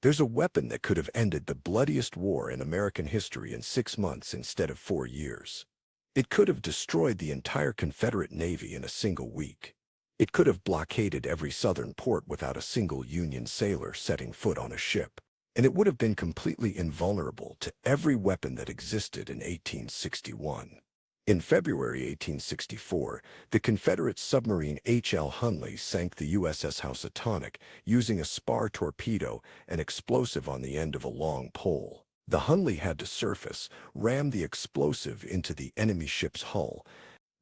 There's a weapon that could have ended the bloodiest war in American history in 6 months instead of 4 years. It could have destroyed the entire Confederate Navy in a single week. It could have blockaded every southern port without a single Union sailor setting foot on a ship. And it would have been completely invulnerable to every weapon that existed in 1861. In February 1864, the Confederate submarine H.L. Hunley sank the USS Housatonic using a spar torpedo, an explosive on the end of a long pole. The Hunley had to surface, ram the explosive into the enemy ship's hull,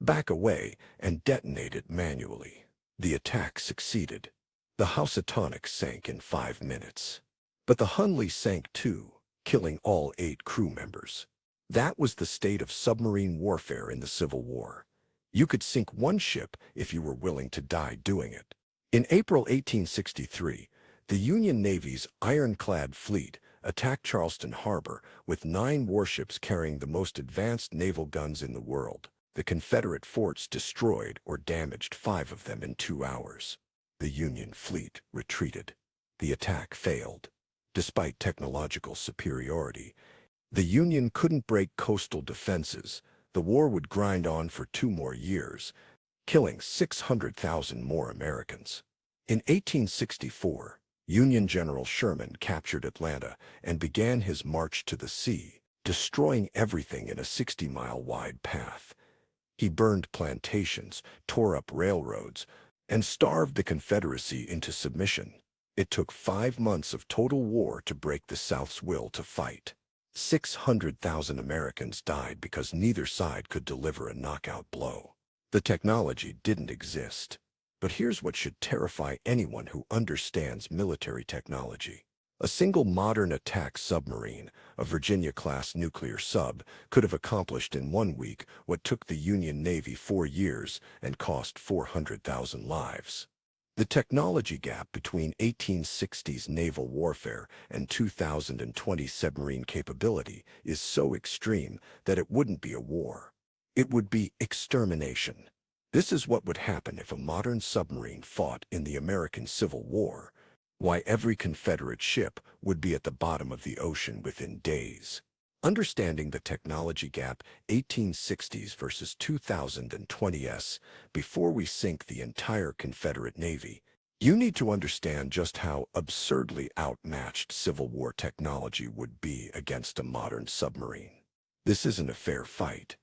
back away, and detonate it manually. The attack succeeded. The Housatonic sank in 5 minutes. But the Hunley sank too, killing all 8 crew members. That was the state of submarine warfare in the Civil War. You could sink one ship if you were willing to die doing it. In April 1863, the Union Navy's ironclad fleet attacked Charleston Harbor with 9 warships carrying the most advanced naval guns in the world. The Confederate forts destroyed or damaged 5 of them in 2 hours. The Union fleet retreated. The attack failed. Despite technological superiority, the Union couldn't break coastal defenses. The war would grind on for 2 more years, killing 600,000 more Americans. In 1864, Union General Sherman captured Atlanta and began his march to the sea, destroying everything in a 60-mile-wide path. He burned plantations, tore up railroads, and starved the Confederacy into submission. It took 5 months of total war to break the South's will to fight. 600,000 Americans died because neither side could deliver a knockout blow. The technology didn't exist. But here's what should terrify anyone who understands military technology. A single modern attack submarine, a Virginia-class nuclear sub, could have accomplished in 1 week what took the Union Navy 4 years and cost 400,000 lives. The technology gap between 1860s naval warfare and 2020 submarine capability is so extreme that it wouldn't be a war. It would be extermination. This is what would happen if a modern submarine fought in the American Civil War. Why every Confederate ship would be at the bottom of the ocean within days. Understanding the technology gap 1860s versus 2020s before we sink the entire Confederate Navy, you need to understand just how absurdly outmatched Civil War technology would be against a modern submarine. This isn't a fair fight.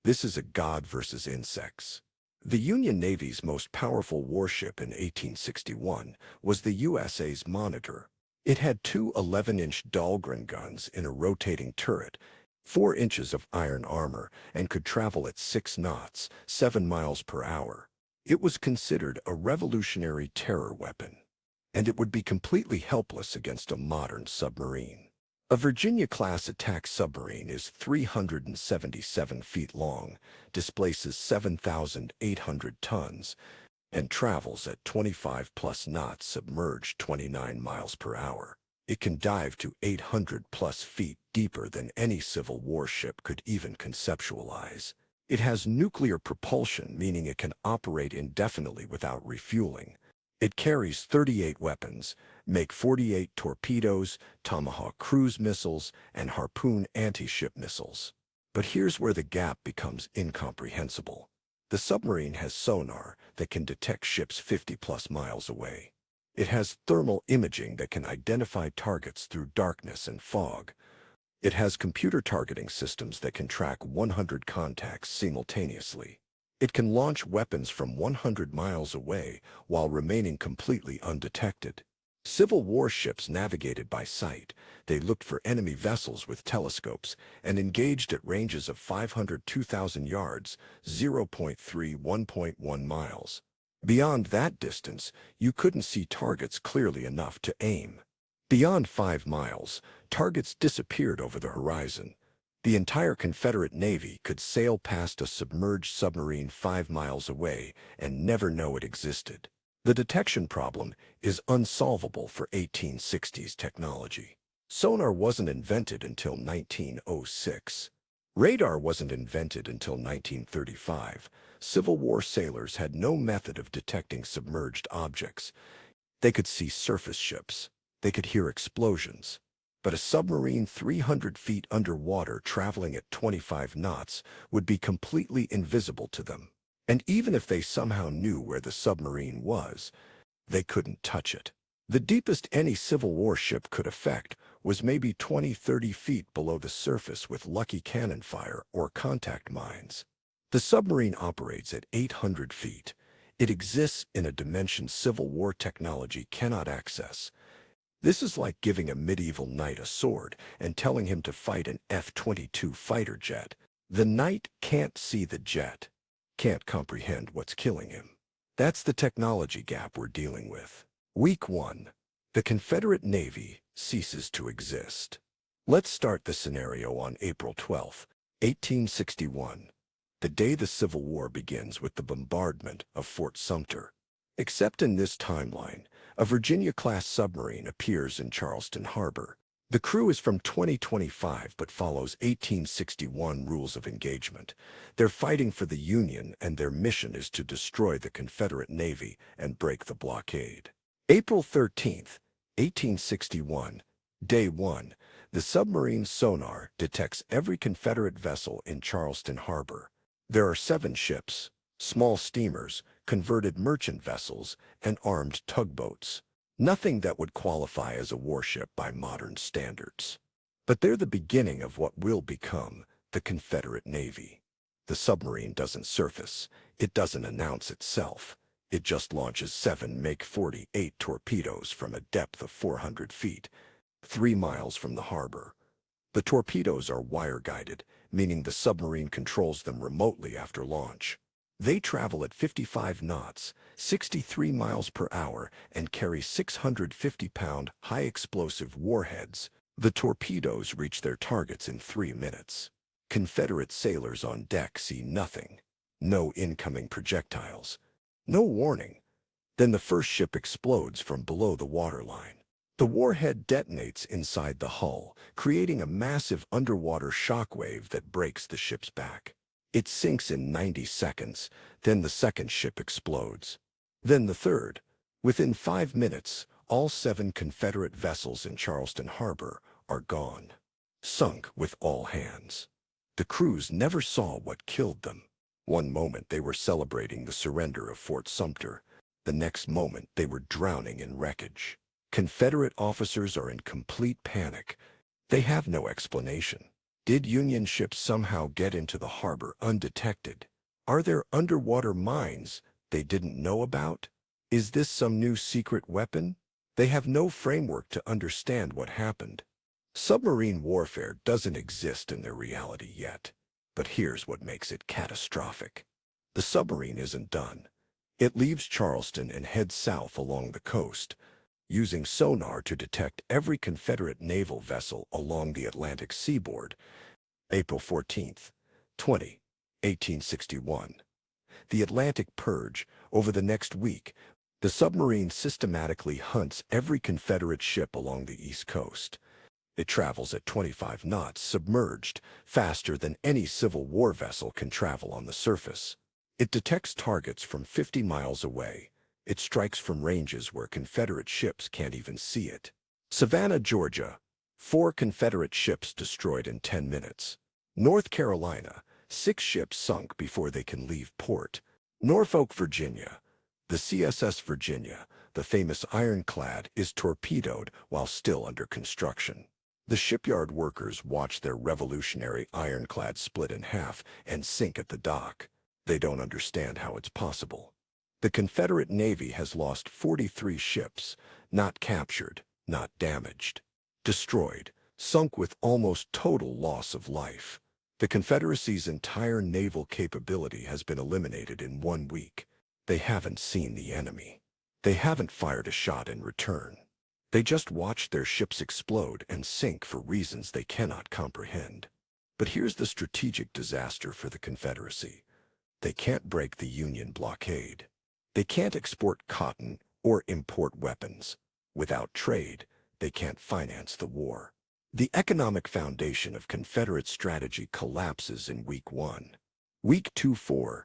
This is a God versus insects. The Union Navy's most powerful warship in 1861 was the USA's Monitor. It had 2 11-inch Dahlgren guns in a rotating turret, 4 inches of iron armor, and could travel at 6 knots, 7 miles per hour. It was considered a revolutionary terror weapon, and it would be completely helpless against a modern submarine. A Virginia-class attack submarine is 377 feet long, displaces 7,800 tons, and travels at 25-plus knots submerged 29 miles per hour. It can dive to 800-plus feet deeper than any Civil War ship could even conceptualize. It has nuclear propulsion, meaning it can operate indefinitely without refueling. It carries 38 weapons, make 48 torpedoes, Tomahawk cruise missiles, and Harpoon anti-ship missiles. But here's where the gap becomes incomprehensible. The submarine has sonar that can detect ships 50-plus miles away. It has thermal imaging that can identify targets through darkness and fog. It has computer targeting systems that can track 100 contacts simultaneously. It can launch weapons from 100 miles away while remaining completely undetected. Civil War ships navigated by sight. They looked for enemy vessels with telescopes and engaged at ranges of 502,000 yards, 1.1 miles. Beyond that distance, you couldn't see targets clearly enough to aim. Beyond 5 miles, targets disappeared over the horizon. The entire Confederate Navy could sail past a submerged submarine 5 miles away and never know it existed. The detection problem is unsolvable for 1860s technology. Sonar wasn't invented until 1906. Radar wasn't invented until 1935. Civil War sailors had no method of detecting submerged objects. They could see surface ships. They could hear explosions. But a submarine 300 feet underwater traveling at 25 knots would be completely invisible to them. And even if they somehow knew where the submarine was, they couldn't touch it. The deepest any Civil War ship could affect was maybe 20-30 feet below the surface with lucky cannon fire or contact mines. The submarine operates at 800 feet. It exists in a dimension Civil War technology cannot access. This is like giving a medieval knight a sword and telling him to fight an F-22 fighter jet. The knight can't see the jet, can't comprehend what's killing him. That's the technology gap we're dealing with. Week 1. The Confederate Navy ceases to exist. Let's start the scenario on April 12, 1861, the day the Civil War begins with the bombardment of Fort Sumter. Except in this timeline, a Virginia-class submarine appears in Charleston Harbor. The crew is from 2025 but follows 1861 rules of engagement. They're fighting for the Union and their mission is to destroy the Confederate Navy and break the blockade. April 13th, 1861, Day 1, the submarine's sonar detects every Confederate vessel in Charleston Harbor. There are 7 ships, small steamers, converted merchant vessels, and armed tugboats. Nothing that would qualify as a warship by modern standards. But they're the beginning of what will become the Confederate Navy. The submarine doesn't surface. It doesn't announce itself. It just launches 7 Make-48 torpedoes from a depth of 400 feet, 3 miles from the harbor. The torpedoes are wire-guided, meaning the submarine controls them remotely after launch. They travel at 55 knots, 63 miles per hour, and carry 650-pound high-explosive warheads. The torpedoes reach their targets in 3 minutes. Confederate sailors on deck see nothing. No incoming projectiles. No warning. Then the first ship explodes from below the waterline. The warhead detonates inside the hull, creating a massive underwater shockwave that breaks the ship's back. It sinks in 90 seconds, then the second ship explodes. Then the third. Within 5 minutes, all 7 Confederate vessels in Charleston Harbor are gone. Sunk with all hands. The crews never saw what killed them. One moment they were celebrating the surrender of Fort Sumter. The next moment they were drowning in wreckage. Confederate officers are in complete panic. They have no explanation. Did Union ships somehow get into the harbor undetected? Are there underwater mines they didn't know about? Is this some new secret weapon? They have no framework to understand what happened. Submarine warfare doesn't exist in their reality yet. But here's what makes it catastrophic. The submarine isn't done. It leaves Charleston and heads south along the coast, using sonar to detect every Confederate naval vessel along the Atlantic seaboard. April 14th, 1861. The Atlantic Purge. Over the next week, the submarine systematically hunts every Confederate ship along the East Coast. It travels at 25 knots, submerged, faster than any Civil War vessel can travel on the surface. It detects targets from 50 miles away. It strikes from ranges where Confederate ships can't even see it. Savannah, Georgia. 4 Confederate ships destroyed in 10 minutes. North Carolina. 6 ships sunk before they can leave port. Norfolk, Virginia. The CSS Virginia, the famous ironclad, is torpedoed while still under construction. The shipyard workers watch their revolutionary ironclad split in half and sink at the dock. They don't understand how it's possible. The Confederate Navy has lost 43 ships, not captured, not damaged. Destroyed, sunk with almost total loss of life. The Confederacy's entire naval capability has been eliminated in 1 week. They haven't seen the enemy. They haven't fired a shot in return. They just watched their ships explode and sink for reasons they cannot comprehend. But here's the strategic disaster for the Confederacy. They can't break the Union blockade. They can't export cotton or import weapons. Without trade, they can't finance the war. The economic foundation of Confederate strategy collapses in Week 1. Week 2-4,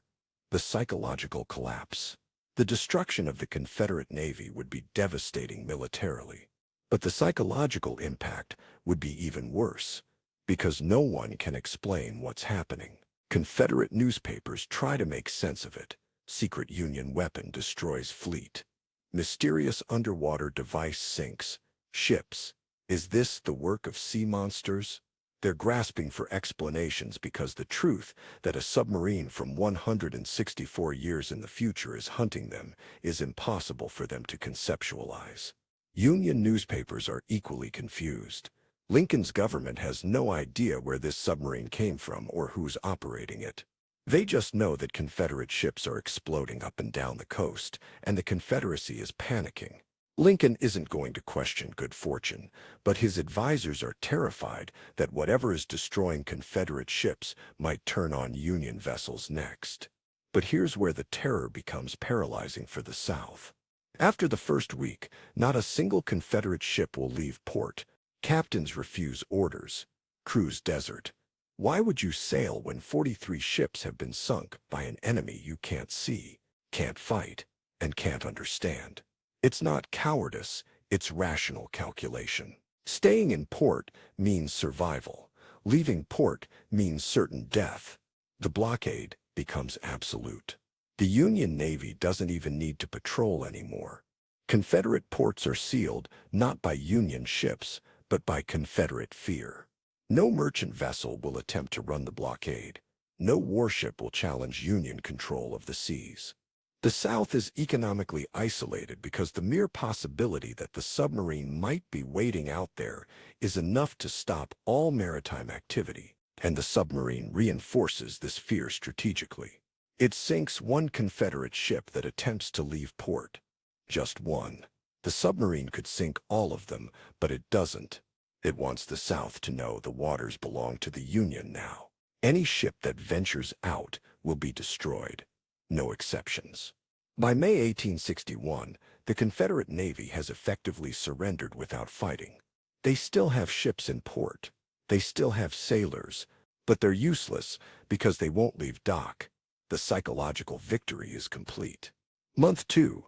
the psychological collapse. The destruction of the Confederate Navy would be devastating militarily. But the psychological impact would be even worse, because no one can explain what's happening. Confederate newspapers try to make sense of it. Secret Union weapon destroys fleet. Mysterious underwater device sinks ships. Is this the work of sea monsters? They're grasping for explanations because the truth that a submarine from 164 years in the future is hunting them is impossible for them to conceptualize. Union newspapers are equally confused. Lincoln's government has no idea where this submarine came from or who's operating it. They just know that Confederate ships are exploding up and down the coast, and the Confederacy is panicking. Lincoln isn't going to question good fortune, but his advisors are terrified that whatever is destroying Confederate ships might turn on Union vessels next. But here's where the terror becomes paralyzing for the South. After the first week, not a single Confederate ship will leave port. Captains refuse orders. Crews desert. Why would you sail when 43 ships have been sunk by an enemy you can't see, can't fight, and can't understand? It's not cowardice, it's rational calculation. Staying in port means survival. Leaving port means certain death. The blockade becomes absolute. The Union Navy doesn't even need to patrol anymore. Confederate ports are sealed not by Union ships, but by Confederate fear. No merchant vessel will attempt to run the blockade. No warship will challenge Union control of the seas. The South is economically isolated because the mere possibility that the submarine might be waiting out there is enough to stop all maritime activity, and the submarine reinforces this fear strategically. It sinks one Confederate ship that attempts to leave port. Just one. The submarine could sink all of them, but it doesn't. It wants the South to know the waters belong to the Union now. Any ship that ventures out will be destroyed. No exceptions. By May 1861, the Confederate Navy has effectively surrendered without fighting. They still have ships in port. They still have sailors, but they're useless because they won't leave dock. The psychological victory is complete. Month 2.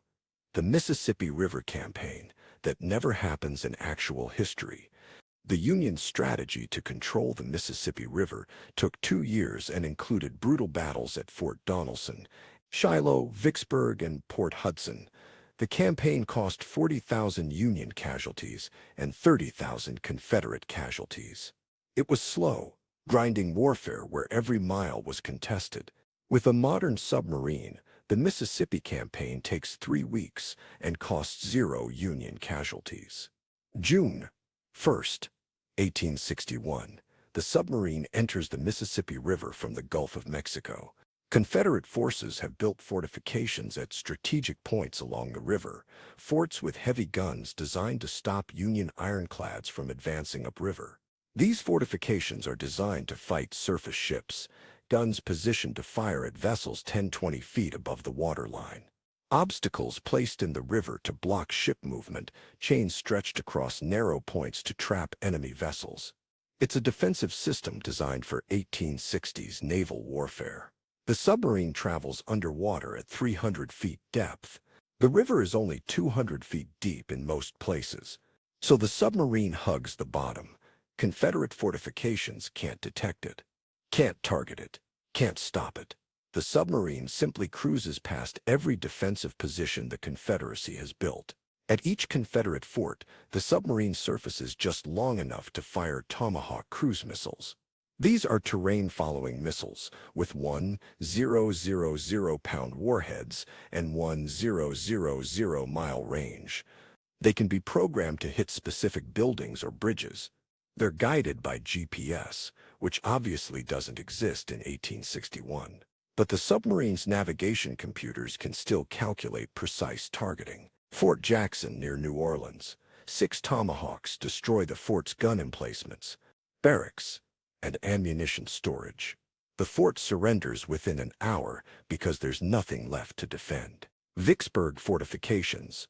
The Mississippi River Campaign that never happens in actual history. The Union's strategy to control the Mississippi River took 2 years and included brutal battles at Fort Donelson, Shiloh, Vicksburg, and Port Hudson. The campaign cost 40,000 Union casualties and 30,000 Confederate casualties. It was slow, grinding warfare where every mile was contested. With a modern submarine, the Mississippi campaign takes 3 weeks and costs 0 Union casualties. June 1st, 1861. The submarine enters the Mississippi River from the Gulf of Mexico. Confederate forces have built fortifications at strategic points along the river, forts with heavy guns designed to stop Union ironclads from advancing upriver. These fortifications are designed to fight surface ships, guns positioned to fire at vessels 10-20 feet above the waterline. Obstacles placed in the river to block ship movement, chains stretched across narrow points to trap enemy vessels. It's a defensive system designed for 1860s naval warfare. The submarine travels underwater at 300 feet depth. The river is only 200 feet deep in most places, so the submarine hugs the bottom. Confederate fortifications can't detect it, can't target it, can't stop it. The submarine simply cruises past every defensive position the Confederacy has built. At each Confederate fort, the submarine surfaces just long enough to fire Tomahawk cruise missiles. These are terrain-following missiles with 1,000-pound warheads and 1,000-mile range. They can be programmed to hit specific buildings or bridges. They're guided by GPS, which obviously doesn't exist in 1861. But the submarine's navigation computers can still calculate precise targeting. Fort Jackson near New Orleans. 6 Tomahawks destroy the fort's gun emplacements, barracks, and ammunition storage. The fort surrenders within an hour because there's nothing left to defend. Vicksburg fortifications.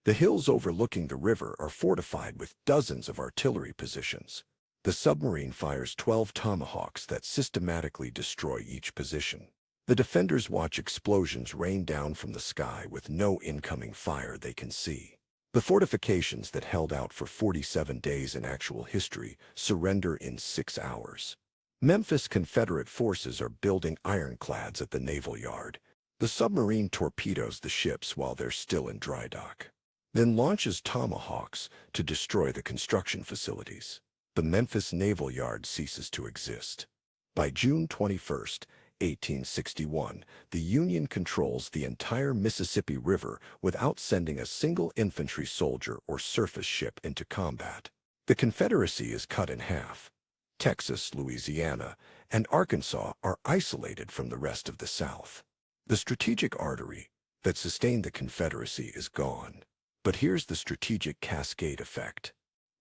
The hills overlooking the river are fortified with dozens of artillery positions. The submarine fires 12 Tomahawks that systematically destroy each position. The defenders watch explosions rain down from the sky with no incoming fire they can see. The fortifications that held out for 47 days in actual history surrender in 6 hours. Memphis Confederate forces are building ironclads at the naval yard. The submarine torpedoes the ships while they're still in dry dock, then launches tomahawks to destroy the construction facilities. The Memphis Naval Yard ceases to exist. By June 21st, 1861, the Union controls the entire Mississippi River without sending a single infantry soldier or surface ship into combat. The Confederacy is cut in half. Texas, Louisiana, and Arkansas are isolated from the rest of the South. The strategic artery that sustained the Confederacy is gone. But here's the strategic cascade effect.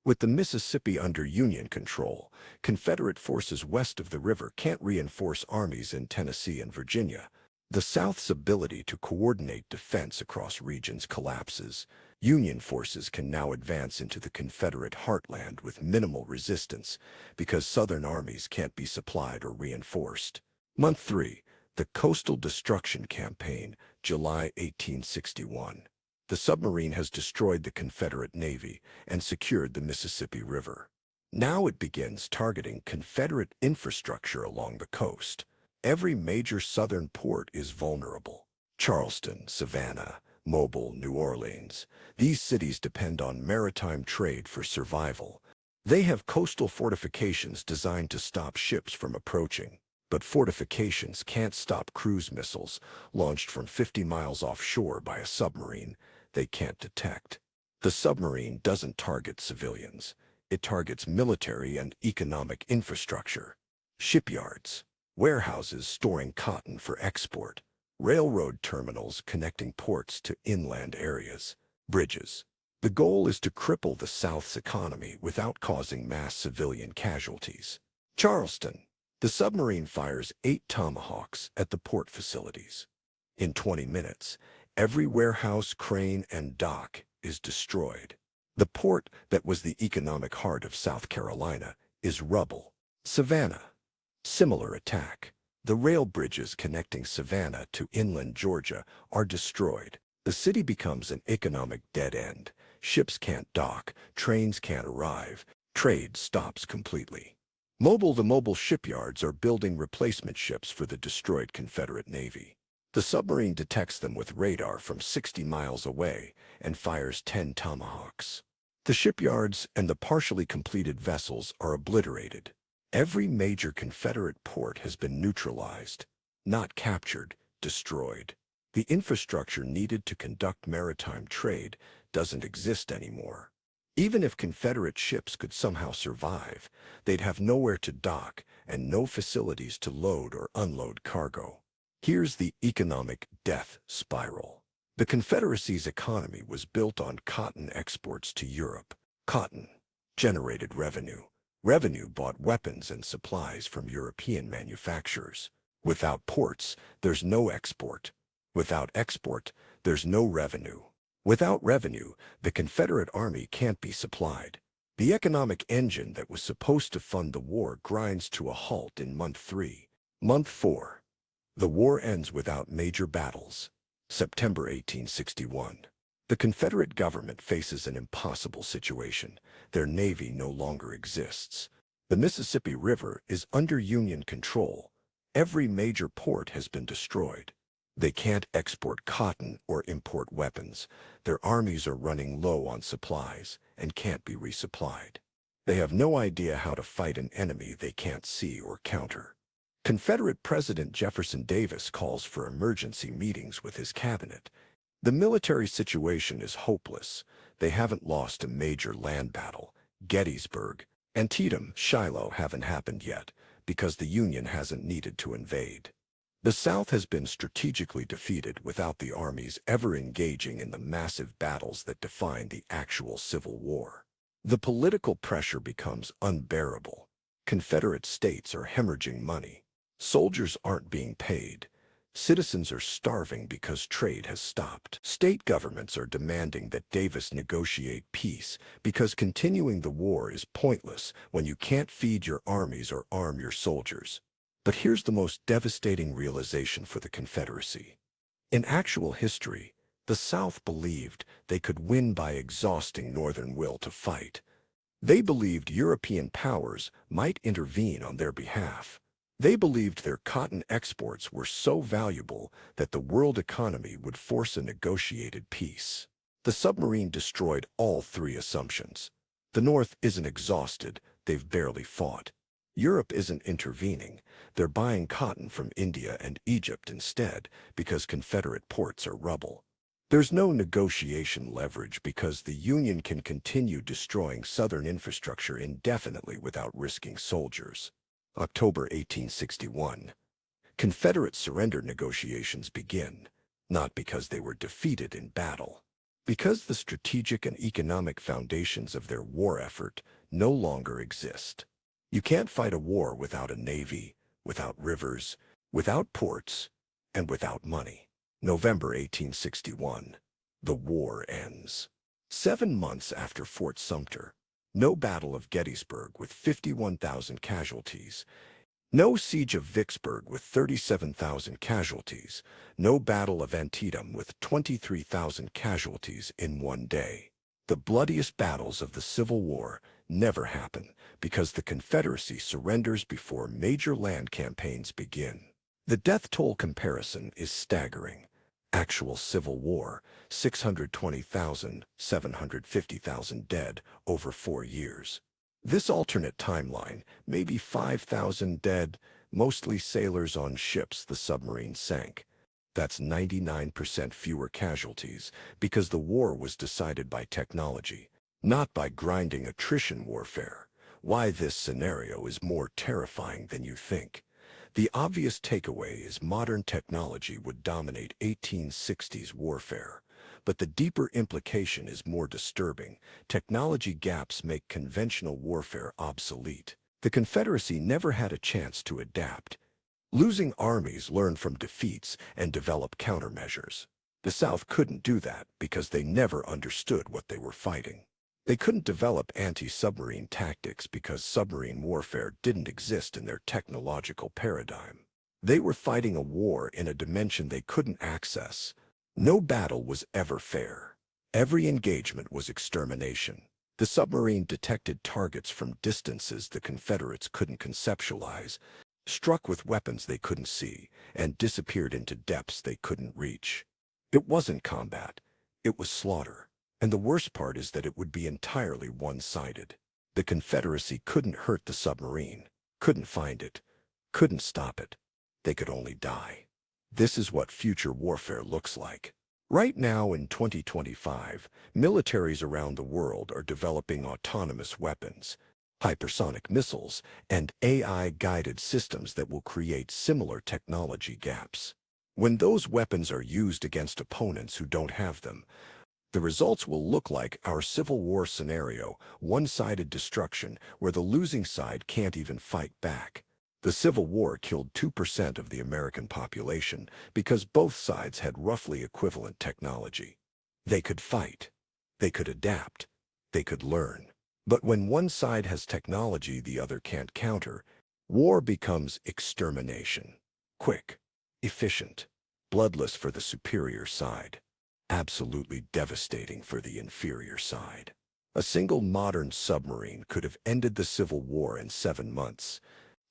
With the Mississippi under Union control, Confederate forces west of the river can't reinforce armies in Tennessee and Virginia. The South's ability to coordinate defense across regions collapses. Union forces can now advance into the Confederate heartland with minimal resistance because Southern armies can't be supplied or reinforced. Month 3. The Coastal Destruction Campaign, July 1861. The submarine has destroyed the Confederate Navy and secured the Mississippi River. Now it begins targeting Confederate infrastructure along the coast. Every major Southern port is vulnerable. Charleston, Savannah, Mobile, New Orleans. These cities depend on maritime trade for survival. They have coastal fortifications designed to stop ships from approaching. But fortifications can't stop cruise missiles launched from 50 miles offshore by a submarine they can't detect. The submarine doesn't target civilians. It targets military and economic infrastructure. Shipyards, warehouses storing cotton for export, railroad terminals connecting ports to inland areas, bridges. The goal is to cripple the South's economy without causing mass civilian casualties. Charleston. The submarine fires 8 tomahawks at the port facilities. In 20 minutes, every warehouse, crane, and dock is destroyed. The port that was the economic heart of South Carolina is rubble. Savannah. Similar attack. The rail bridges connecting Savannah to inland Georgia are destroyed. The city becomes an economic dead end. Ships can't dock, trains can't arrive, trade stops completely. The mobile shipyards are building replacement ships for the destroyed Confederate Navy. The submarine detects them with radar from 60 miles away and fires 10 tomahawks. The shipyards and the partially completed vessels are obliterated. Every major Confederate port has been neutralized, not captured, destroyed. The infrastructure needed to conduct maritime trade doesn't exist anymore. Even if Confederate ships could somehow survive, they'd have nowhere to dock and no facilities to load or unload cargo. Here's the economic death spiral. The Confederacy's economy was built on cotton exports to Europe. Cotton generated revenue. Revenue bought weapons and supplies from European manufacturers. Without ports, there's no export. Without export, there's no revenue. Without revenue, the Confederate Army can't be supplied. The economic engine that was supposed to fund the war grinds to a halt in month 3. Month 4. The war ends without major battles. September 1861. The Confederate government faces an impossible situation. Their navy no longer exists. The Mississippi River is under Union control. Every major port has been destroyed. They can't export cotton or import weapons. Their armies are running low on supplies and can't be resupplied. They have no idea how to fight an enemy they can't see or counter. Confederate President Jefferson Davis calls for emergency meetings with his cabinet. The military situation is hopeless. They haven't lost a major land battle. Gettysburg, Antietam, Shiloh haven't happened yet because the Union hasn't needed to invade. The South has been strategically defeated without the armies ever engaging in the massive battles that define the actual Civil War. The political pressure becomes unbearable. Confederate states are hemorrhaging money. Soldiers aren't being paid. Citizens are starving because trade has stopped. State governments are demanding that Davis negotiate peace because continuing the war is pointless when you can't feed your armies or arm your soldiers. But here's the most devastating realization for the Confederacy. In actual history, The South believed they could win by exhausting Northern will to fight. They believed European powers might intervene on their behalf. They believed their cotton exports were so valuable that the world economy would force a negotiated peace. The submarine destroyed all three assumptions. The North isn't exhausted, they've barely fought. Europe isn't intervening, they're buying cotton from India and Egypt instead because Confederate ports are rubble. There's no negotiation leverage because the Union can continue destroying Southern infrastructure indefinitely without risking soldiers. October 1861. Confederate surrender negotiations begin, not because they were defeated in battle, because the strategic and economic foundations of their war effort no longer exist. You can't fight a war without a navy, without rivers, without ports, and without money. November 1861. The war ends. 7 months after Fort Sumter. No Battle of Gettysburg with 51,000 casualties. No Siege of Vicksburg with 37,000 casualties. No Battle of Antietam with 23,000 casualties in one day. The bloodiest battles of the Civil War never happen because the Confederacy surrenders before major land campaigns begin. The death toll comparison is staggering. Actual Civil War, 620,000, 750,000 dead over 4 years. This alternate timeline, maybe 5,000 dead, mostly sailors on ships the submarine sank. That's 99% fewer casualties because the war was decided by technology, not by grinding attrition warfare. Why this scenario is more terrifying than you think. The obvious takeaway is modern technology would dominate 1860s warfare. But the deeper implication is more disturbing. Technology gaps make conventional warfare obsolete. The Confederacy never had a chance to adapt. Losing armies learn from defeats and develop countermeasures. The South couldn't do that because they never understood what they were fighting. They couldn't develop anti-submarine tactics because submarine warfare didn't exist in their technological paradigm. They were fighting a war in a dimension they couldn't access. No battle was ever fair. Every engagement was extermination. The submarine detected targets from distances the Confederates couldn't conceptualize, struck with weapons they couldn't see, and disappeared into depths they couldn't reach. It wasn't combat. It was slaughter. And the worst part is that it would be entirely one-sided. The Confederacy couldn't hurt the submarine, couldn't find it, couldn't stop it. They could only die. This is what future warfare looks like. Right now in 2025, militaries around the world are developing autonomous weapons, hypersonic missiles, and AI-guided systems that will create similar technology gaps. When those weapons are used against opponents who don't have them, the results will look like our Civil War scenario, one-sided destruction where the losing side can't even fight back. The Civil War killed 2% of the American population because both sides had roughly equivalent technology. They could fight. They could adapt. They could learn. But when one side has technology the other can't counter, war becomes extermination. Quick, efficient, bloodless for the superior side. Absolutely devastating for the inferior side. A single modern submarine could have ended the Civil War in 7 months,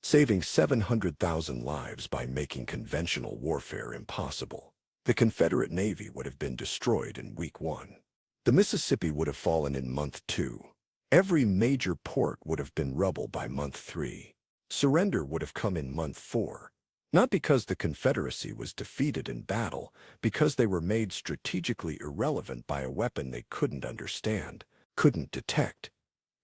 saving 700,000 lives by making conventional warfare impossible. The Confederate Navy would have been destroyed in week 1. The Mississippi would have fallen in month 2. Every major port would have been rubble by month 3. Surrender would have come in month 4. Not because the Confederacy was defeated in battle, because they were made strategically irrelevant by a weapon they couldn't understand, couldn't detect,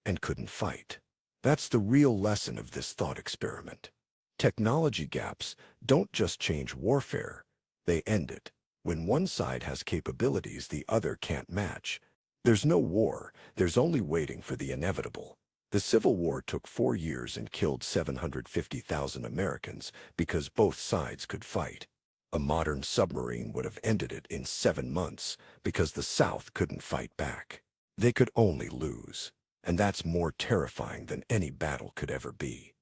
and couldn't fight. That's the real lesson of this thought experiment. Technology gaps don't just change warfare, they end it. When one side has capabilities the other can't match, there's no war, there's only waiting for the inevitable. The Civil War took 4 years and killed 750,000 Americans because both sides could fight. A modern submarine would have ended it in 7 months because the South couldn't fight back. They could only lose. And that's more terrifying than any battle could ever be.